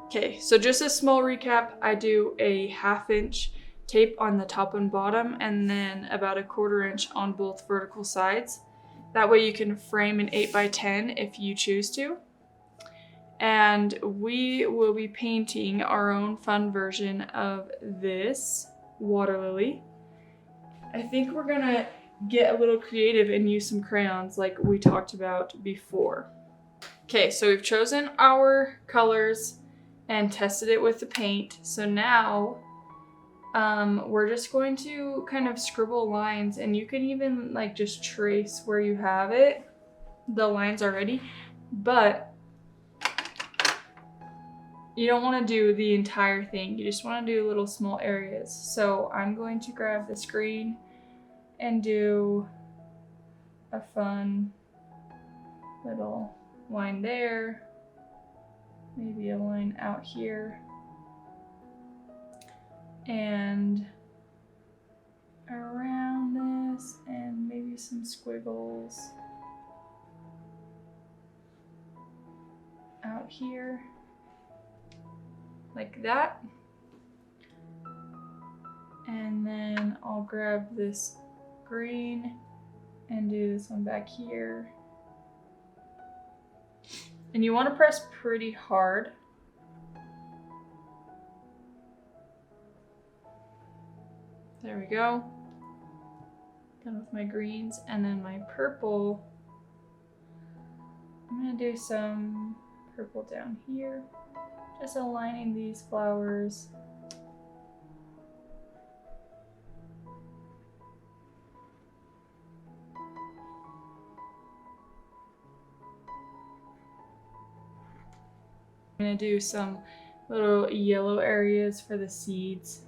Okay, so just a small recap, I do a 1/2 inch tape on the top and bottom, and then about a 1/4 inch on both vertical sides. That way you can frame an 8x10 if you choose to. And we will be painting our own fun version of this water lily. I think we're gonna get a little creative and use some crayons like we talked about before. Okay, so we've chosen our colors and tested it with the paint. So now we're just going to kind of scribble lines, and you can even like just trace where you have it, the lines already, but you don't want to do the entire thing. You just want to do little small areas. So I'm going to grab this green and do a fun little line there, maybe a line out here, and around this, and maybe some squiggles out here, like that. And then I'll grab this green and do this one back here. And you want to press pretty hard. There we go. Done with my greens. And then my purple, I'm going to do some purple down here, just aligning these flowers. I'm going to do some little yellow areas for the seeds.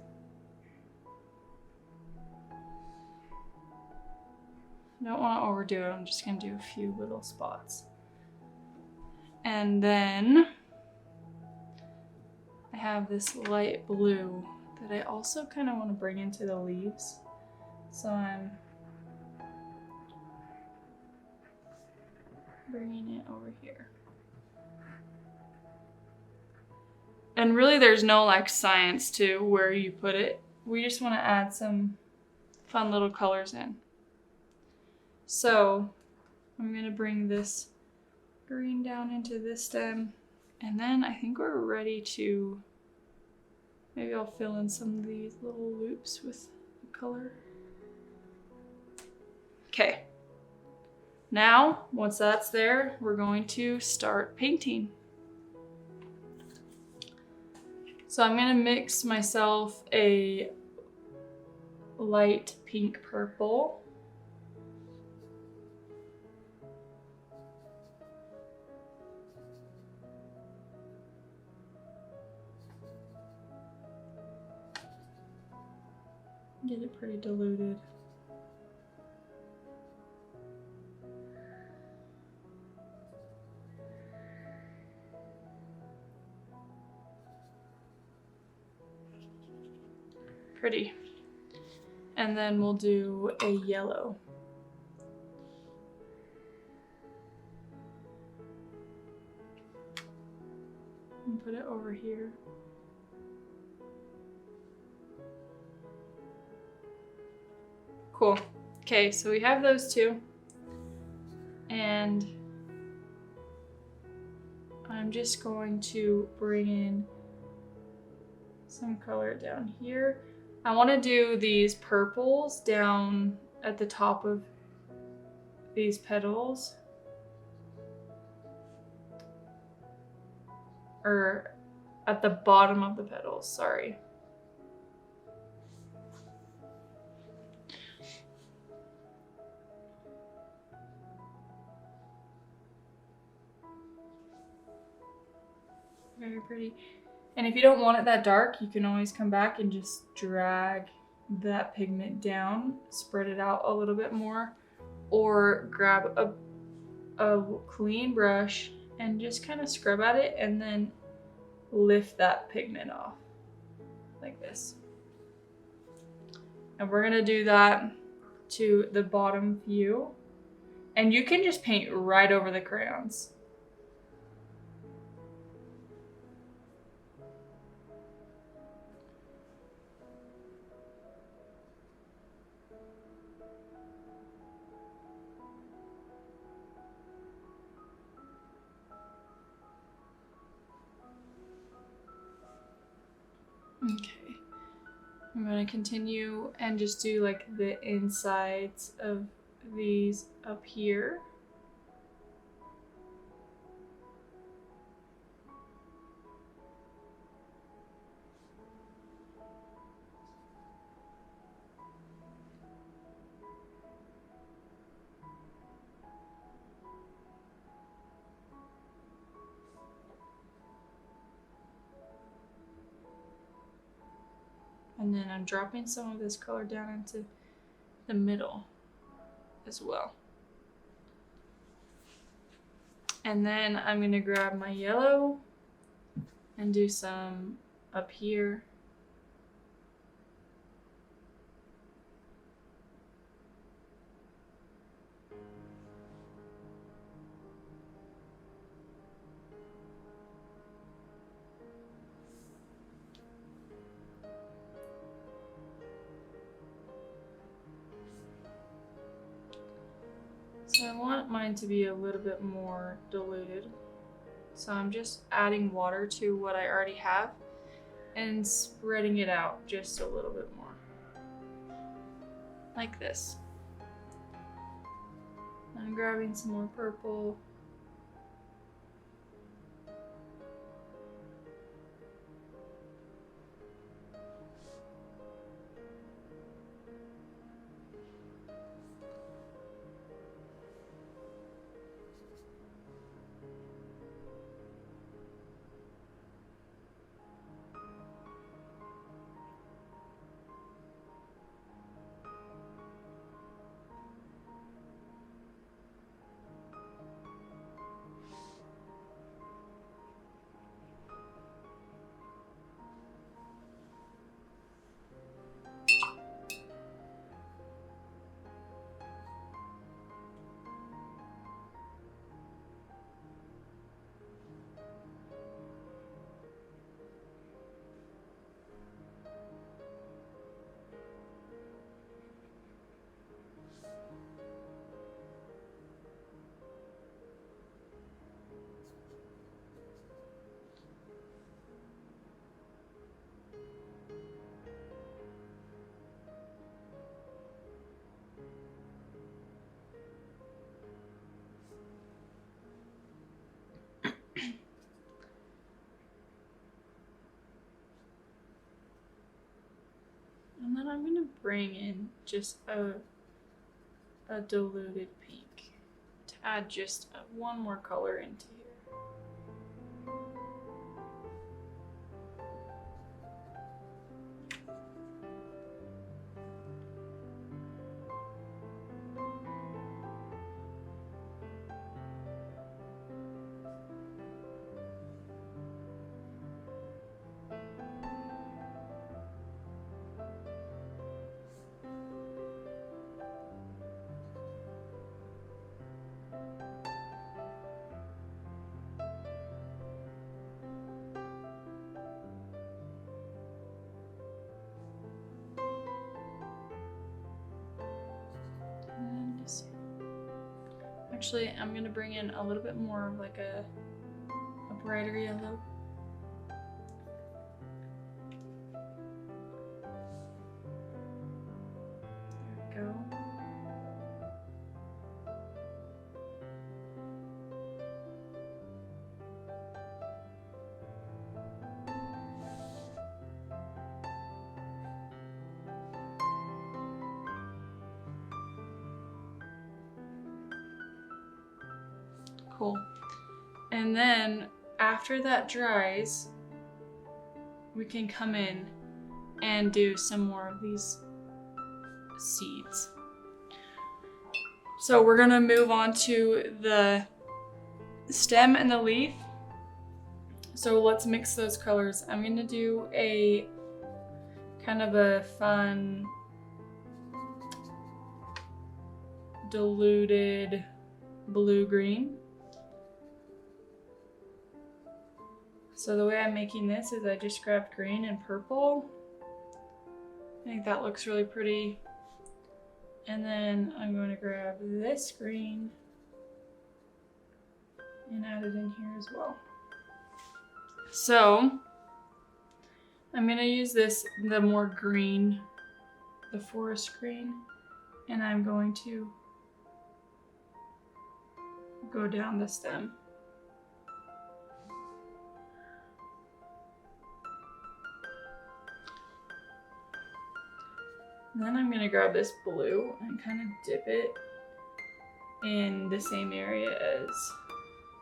Don't want to overdo it, I'm just going to do a few little spots. And then I have this light blue that I also kind of want to bring into the leaves. So I'm bringing it over here. And really there's no like science to where you put it. We just want to add some fun little colors in. So I'm going to bring this green down into this stem, and then I think we're ready to, maybe I'll fill in some of these little loops with the color. Okay, now once that's there, we're going to start painting. So I'm going to mix myself a light pink purple. Get it pretty diluted. Pretty. And then we'll do a yellow. And put it over here. Cool. Okay, so we have those two. And I'm just going to bring in some color down here. I want to do these purples down at the top of these petals. Or at the bottom of the petals, sorry. Very pretty. And if you don't want it that dark, you can always come back and just drag that pigment down, spread it out a little bit more, or grab a clean brush and just kind of scrub at it and then lift that pigment off like this. And we're gonna do that to the bottom view. And you can just paint right over the crayons. going to continue and just do like the insides of these up here. And then I'm dropping some of this color down into the middle as well. And then I'm going to grab my yellow and do some up here. So I want mine to be a little bit more diluted. So I'm just adding water to what I already have and spreading it out just a little bit more. Like this. I'm grabbing some more purple. And then I'm going to bring in just a diluted pink to add just one more color into here. Actually, I'm going to bring in a little bit more of like a brighter yellow. There we go. Cool. And then after that dries, we can come in and do some more of these seeds. So we're gonna move on to the stem and the leaf. So let's mix those colors. I'm gonna do a kind of a fun diluted blue-green. So the way I'm making this is I just grabbed green and purple. I think that looks really pretty. And then I'm going to grab this green and add it in here as well. So I'm gonna use this, the more green, the forest green, and I'm going to go down the stem. And then I'm gonna grab this blue and kind of dip it in the same area as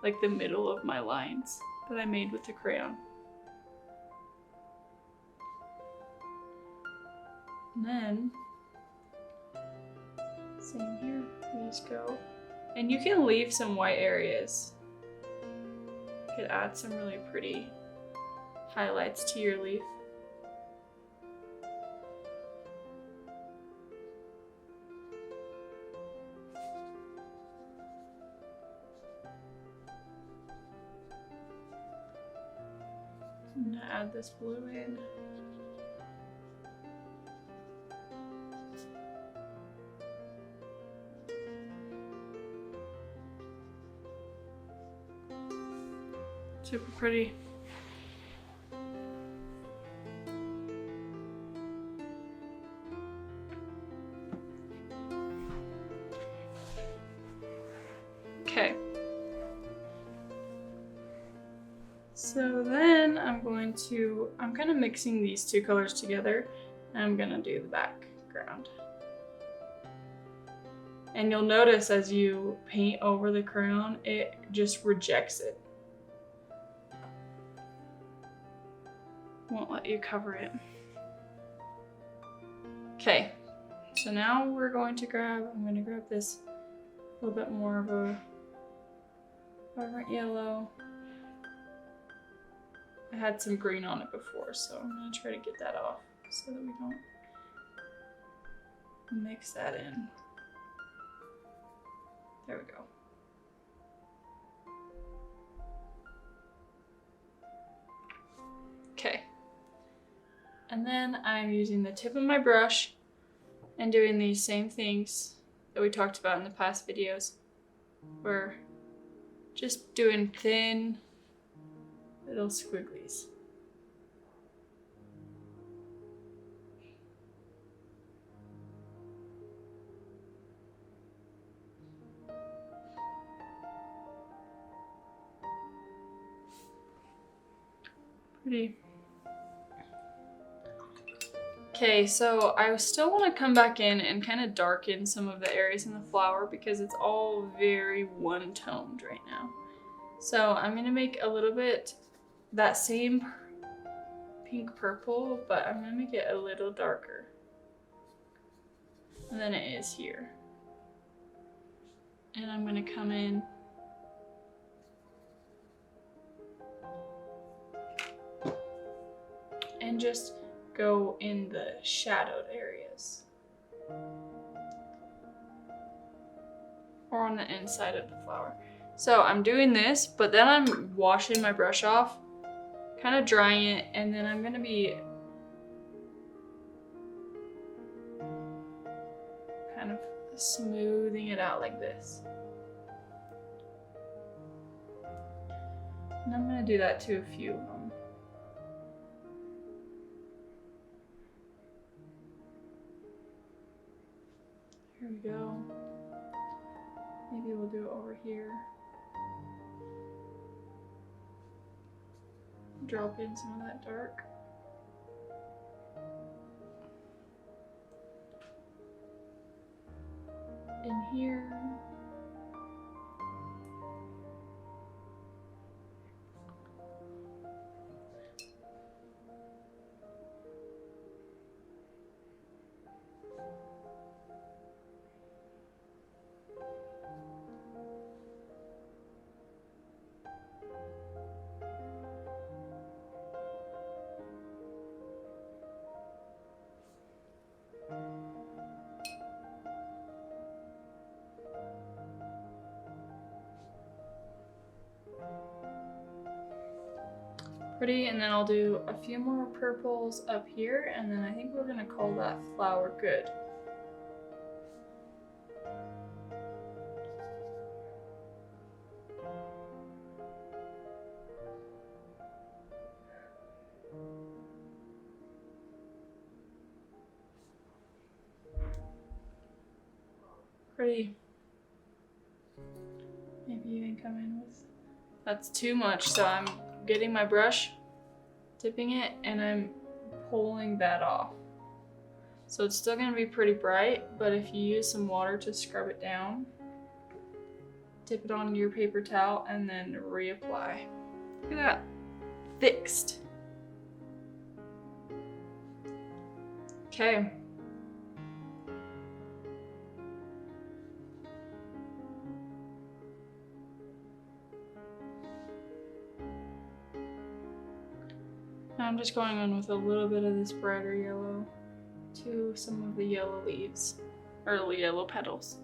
like the middle of my lines that I made with the crayon. And then, same here, we just go. And you can leave some white areas. You could add some really pretty highlights to your leaf. I'm gonna add this blue in. Super pretty. Okay. So then I'm kind of mixing these two colors together, and I'm gonna do the background. And you'll notice as you paint over the crayon, it just rejects it. Won't let you cover it. Okay, so now I'm going to grab this a little bit more of a vibrant yellow. I had some green on it before, so I'm gonna try to get that off so that we don't mix that in. There we go. Okay. And then I'm using the tip of my brush and doing these same things that we talked about in the past videos. We're just doing thin little squigglies. Pretty. Okay, so I still want to come back in and kind of darken some of the areas in the flower because it's all very one-toned right now. So I'm going to make a little bit that same pink purple, but I'm going to make it a little darker than it is here. And I'm going to come in and just go in the shadowed areas. Or on the inside of the flower. So I'm doing this, but then I'm washing my brush off, kind of drying it, and then I'm gonna be kind of smoothing it out like this. And I'm gonna do that to a few of them. Here we go. Maybe we'll do it over here. Drop in some of that dark. In here. Pretty, and then I'll do a few more purples up here, and then I think we're gonna call that flower good. pretty. Maybe even come in with, that's too much. So I'm getting my brush, dipping it, and I'm pulling that off. So it's still gonna be pretty bright, but if you use some water to scrub it down, dip it on your paper towel and then reapply. Look at that, fixed. Okay. Now I'm just going on with a little bit of this brighter yellow to some of the yellow leaves, or yellow petals.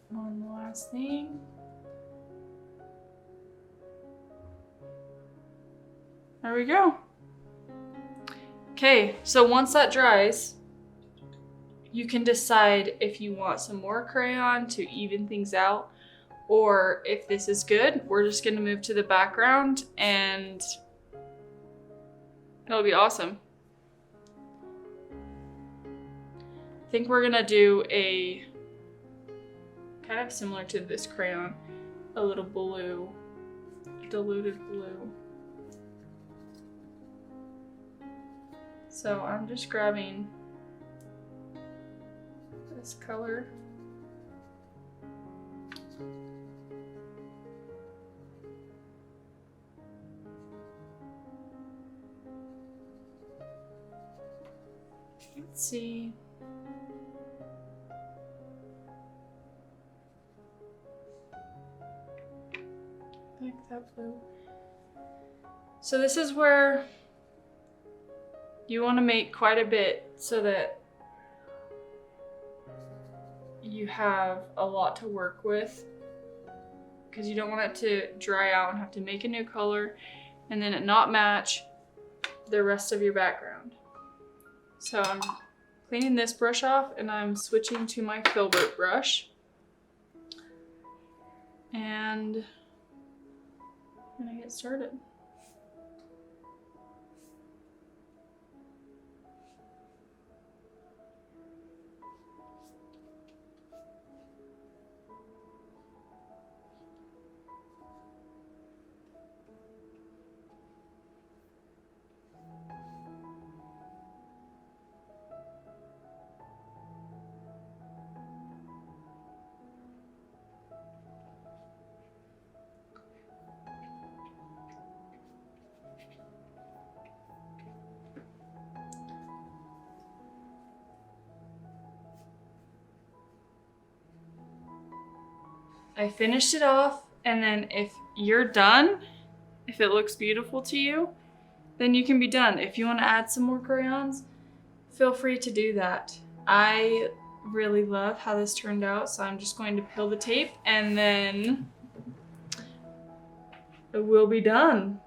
One last thing. There we go. Okay, so once that dries, you can decide if you want some more crayon to even things out, or if this is good, we're just gonna move to the background and it'll be awesome. I think we're gonna do a kind of similar to this crayon, a little blue, diluted blue. So I'm just grabbing this color. Let's see. Like that blue. So this is where you want to make quite a bit so that you have a lot to work with, because you don't want it to dry out and have to make a new color and then it not match the rest of your background. So I'm cleaning this brush off and I'm switching to my filbert brush. And I'm gonna get started. I finished it off, and then if you're done, if it looks beautiful to you, then you can be done. If you want to add some more crayons, feel free to do that. I really love how this turned out, so I'm just going to peel the tape and then it will be done.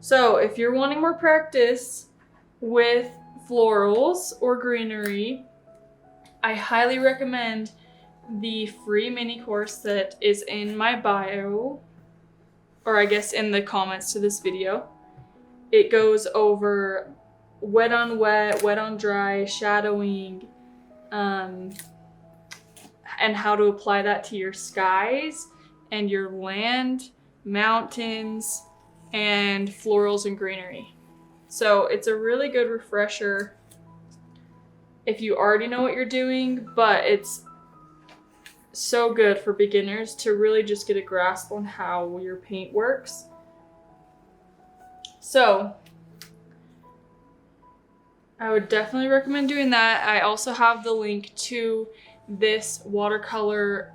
So if you're wanting more practice with florals or greenery, I highly recommend the free mini course that is in my bio, or I guess in the comments to this video. It goes over wet on wet, wet on dry, shadowing, and how to apply that to your skies and your land, mountains, and florals and greenery. So it's a really good refresher if you already know what you're doing, but it's so good for beginners to really just get a grasp on how your paint works. So I would definitely recommend doing that. I also have the link to this watercolor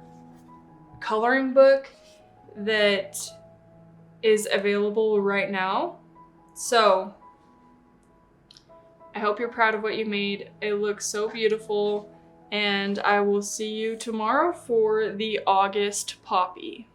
coloring book that is available right now. So I hope you're proud of what you made. It looks so beautiful. And I will see you tomorrow for the August poppy.